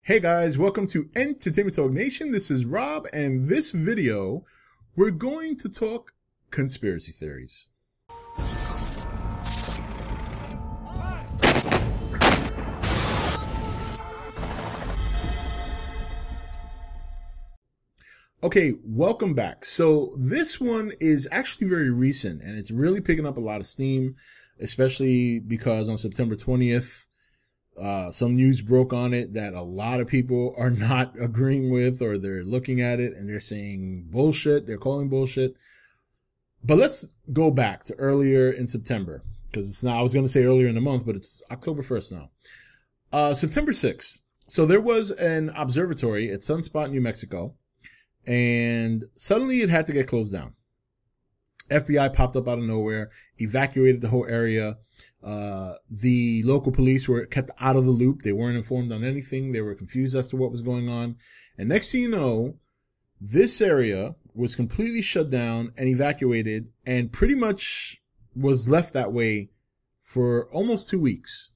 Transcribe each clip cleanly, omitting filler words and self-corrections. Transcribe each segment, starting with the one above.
Hey guys, welcome to Entertainment Talk Nation. This is Rob, and this video, we're going to talk conspiracy theories. Okay, welcome back. So this one is actually very recent, and it's really picking up a lot of steam, especially because on September 20th, some news broke on it that a lot of people are not agreeing with, or they're looking at it and they're saying bullshit. They're calling bullshit. But let's go back to earlier in September, because it's now, I was going to say earlier in the month, but it's October 1st now. September 6th. So there was an observatory at Sunspot, New Mexico, and suddenly it had to get closed down. FBI popped up out of nowhere, evacuated the whole area. The local police were kept out of the loop. They weren't informed on anything. They were confused as to what was going on. And next thing you know, this area was completely shut down and evacuated, and pretty much was left that way for almost 2 weeks.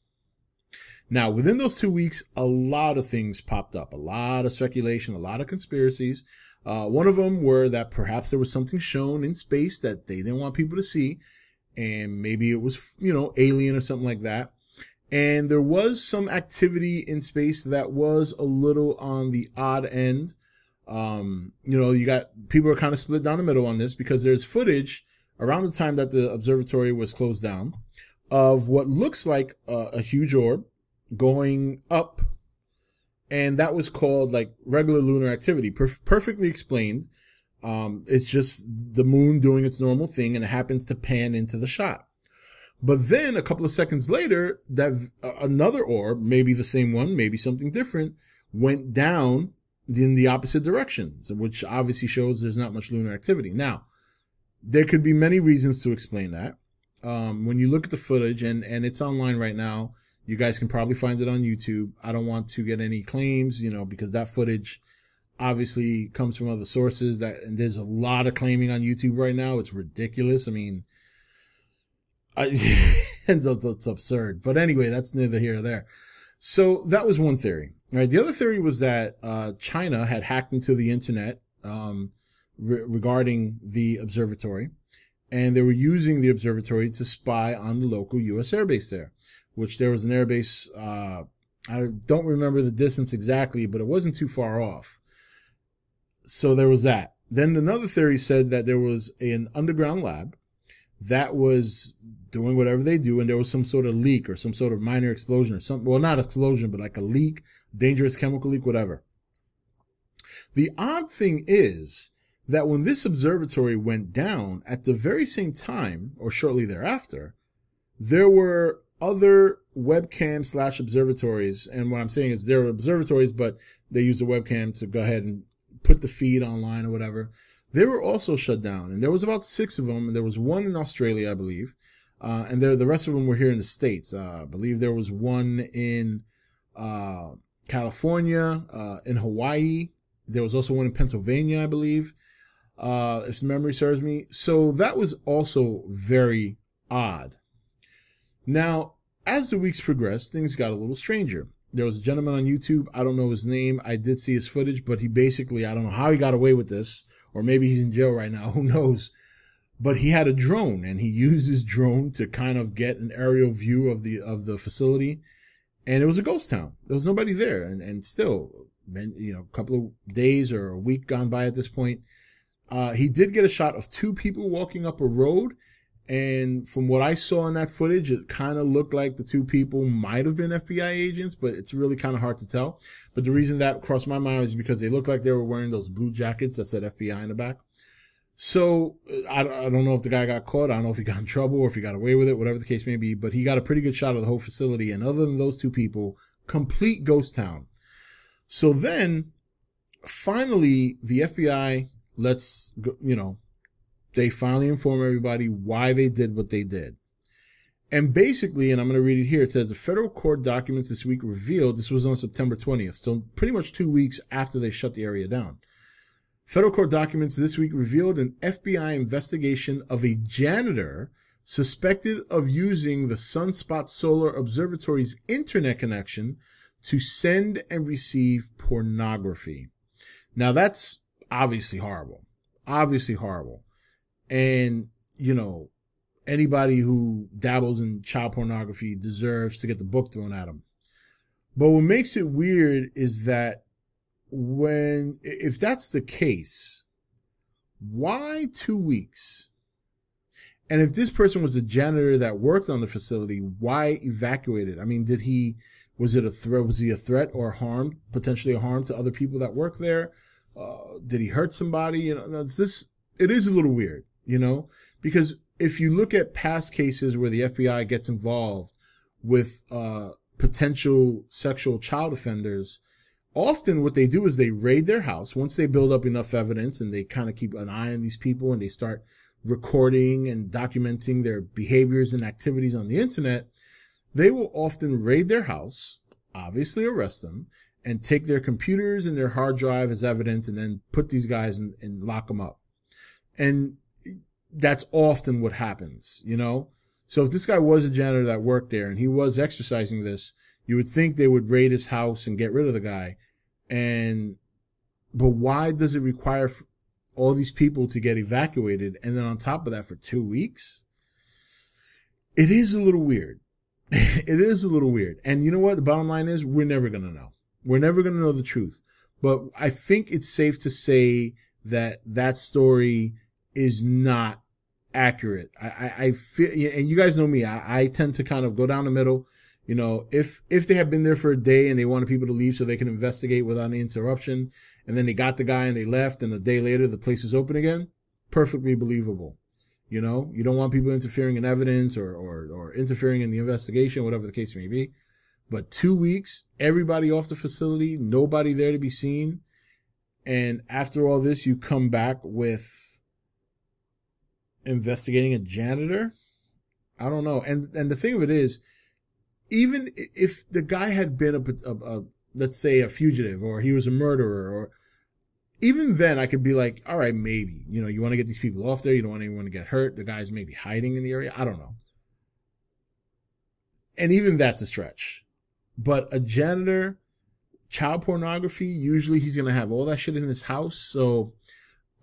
Now, within those 2 weeks, a lot of things popped up, a lot of speculation, a lot of conspiracies. One of them were that perhaps there was something shown in space that they didn't want people to see, and maybe it was, alien or something like that. And there was some activity in space that was a little on the odd end. You got people are kind of split down the middle on this, because there's footage around the time that the observatory was closed down of what looks like a huge orb going up. And that was called like regular lunar activity, perfectly explained. It's just the moon doing its normal thing, and it happens to pan into the shot. But then a couple of seconds later, that another orb, maybe the same one, maybe something different, went down in the opposite direction, which obviously shows there's not much lunar activity. Now, there could be many reasons to explain that. When you look at the footage, and it's online right now, you guys can probably find it on YouTube. I don't want to get any claims, because that footage obviously comes from other sources, and there's a lot of claiming on YouTube right now. It's ridiculous. I mean, it's absurd. But anyway, that's neither here nor there. So that was one theory, right? The other theory was that China had hacked into the internet regarding the observatory, and they were using the observatory to spy on the local U.S. airbase there, which there was an airbase. I don't remember the distance exactly, but it wasn't too far off. So there was that. Then another theory said that there was an underground lab that was doing whatever they do, and there was some sort of leak or some sort of minor explosion or something. Well, not explosion, but like a leak, dangerous chemical leak, whatever. The odd thing is that when this observatory went down, at the very same time, or shortly thereafter, there were other webcam / observatories. And what I'm saying is there were observatories, but they used a webcam to go ahead and put the feed online or whatever. They were also shut down, and there was about 6 of them, and there was one in Australia, I believe. And the rest of them were here in the States. I believe there was one in California, in Hawaii. There was also one in Pennsylvania, I believe, if memory serves me. So that was also very odd. Now, as the weeks progressed, things got a little stranger. There was a gentleman on YouTube. I don't know his name. I did see his footage, but he basically, I don't know how he got away with this, or maybe he's in jail right now. Who knows? But he had a drone, and he used his drone to kind of get an aerial view of the facility. And it was a ghost town. There was nobody there. And still, a couple of days or a week gone by at this point, he did get a shot of 2 people walking up a road. And from what I saw in that footage, it kind of looked like the 2 people might have been FBI agents, but it's really kind of hard to tell. But the reason that crossed my mind is because they looked like they were wearing those blue jackets that said FBI in the back. So I don't know if the guy got caught. I don't know if he got in trouble or if he got away with it, whatever the case may be. But he got a pretty good shot of the whole facility. And other than those 2 people, complete ghost town. So then finally the FBI lets go, they finally inform everybody why they did what they did. And basically, and I'm going to read it here, it says the federal court documents this week revealed, this was on September 20th, so pretty much 2 weeks after they shut the area down. Federal court documents this week revealed an FBI investigation of a janitor suspected of using the Sunspot Solar Observatory's internet connection to send and receive pornography. Now that's obviously horrible. Obviously horrible. And, you know, anybody who dabbles in child pornography deserves to get the book thrown at them. But what makes it weird is that if that's the case, why 2 weeks? And if this person was the janitor that worked on the facility, why evacuate it? I mean, was it a threat? Was he a threat or potentially a harm to other people that work there? Did he hurt somebody? You know, it is a little weird, you know, because if you look at past cases where the FBI gets involved with, potential sexual child offenders, often what they do is they raid their house. Once they build up enough evidence and they kind of keep an eye on these people and they start recording and documenting their behaviors and activities on the internet, they will often raid their house, obviously arrest them, and take their computers and their hard drive as evidence and then put these guys and lock them up. And that's often what happens, you know? So if this guy was a janitor that worked there and he was exercising this, you would think they would raid his house and get rid of the guy. But why does it require all these people to get evacuated? And then on top of that for 2 weeks? It is a little weird. It is a little weird. And you know what? The bottom line is we're never going to know. We're never going to know the truth. But I think it's safe to say that that story is not accurate. I feel, and you guys know me, I tend to kind of go down the middle. You know, if they have been there for a day and they wanted people to leave so they can investigate without any interruption, and then they got the guy and they left and a day later the place is open again, perfectly believable. You know, you don't want people interfering in evidence or interfering in the investigation, whatever the case may be. But 2 weeks, everybody off the facility, nobody there to be seen. And after all this, you come back with investigating a janitor? I don't know. And the thing of it is, even if the guy had been let's say a fugitive, or he was a murderer, or even then I could be like, all right, maybe, you know, you want to get these people off there. You don't want anyone to get hurt. The guy's maybe hiding in the area. I don't know. And even that's a stretch. But a janitor, child pornography, usually he's going to have all that shit in his house. So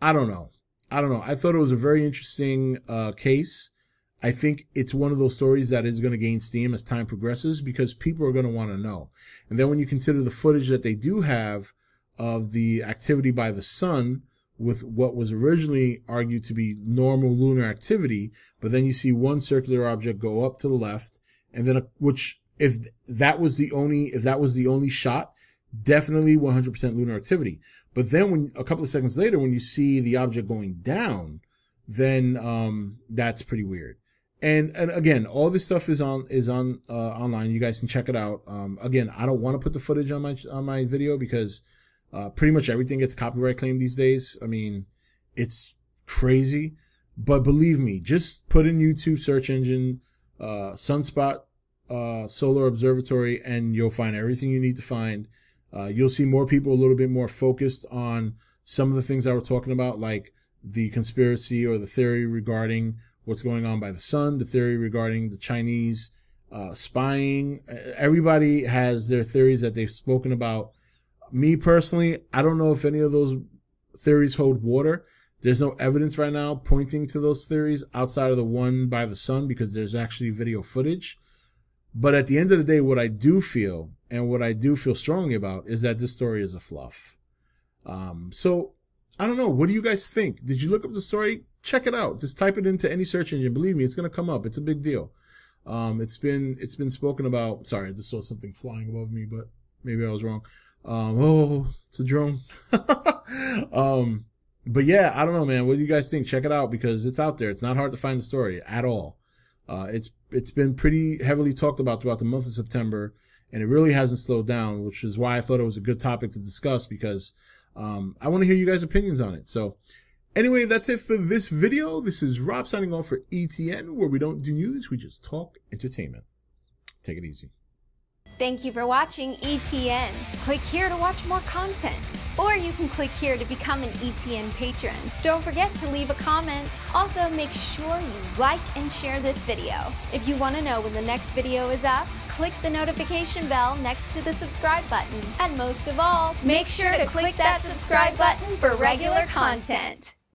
I don't know. I thought it was a very interesting case. I think it's one of those stories that is going to gain steam as time progresses because people are going to want to know. And then when you consider the footage that they do have of the activity by the sun with what was originally argued to be normal lunar activity, but then you see one circular object go up to the left, and then if that was the only shot, definitely 100% lunar activity. But then when a couple of seconds later, when you see the object going down, then that's pretty weird. And again, all this stuff is on online. You guys can check it out. Again, I don't want to put the footage on my video because pretty much everything gets copyright claimed these days. I mean, it's crazy. But believe me, just put in YouTube search engine Sunspot Solar Observatory, and you'll find everything you need to find. You'll see more people a little bit more focused on some of the things that we're talking about, like the conspiracy or the theory regarding what's going on by the sun, the theory regarding the Chinese spying. Everybody has their theories that they've spoken about. Me personally, I don't know if any of those theories hold water. There's no evidence right now pointing to those theories outside of the one by the sun because there's actually video footage. But at the end of the day, what I do feel and what I do feel strongly about is that this story is a fluff. So I don't know. What do you guys think? Did you look up the story? Check it out. Just type it into any search engine. Believe me, it's going to come up. It's a big deal. It's been spoken about. Sorry, I just saw something flying above me, but maybe I was wrong. Oh, it's a drone. But yeah, I don't know, man. What do you guys think? Check it out because it's out there. It's not hard to find the story at all. It's been pretty heavily talked about throughout the month of September, and it really hasn't slowed down, which is why I thought it was a good topic to discuss because I want to hear you guys' opinions on it. So anyway, that's it for this video. This is Rob signing off for E.T.N, where we don't do news, we just talk entertainment. Take it easy. Thank you for watching E.T.N. Click here to watch more content. Or you can click here to become an E.T.N patron. Don't forget to leave a comment. Also, make sure you like and share this video. If you want to know when the next video is up, click the notification bell next to the subscribe button. And most of all, make sure to click that subscribe button for regular content.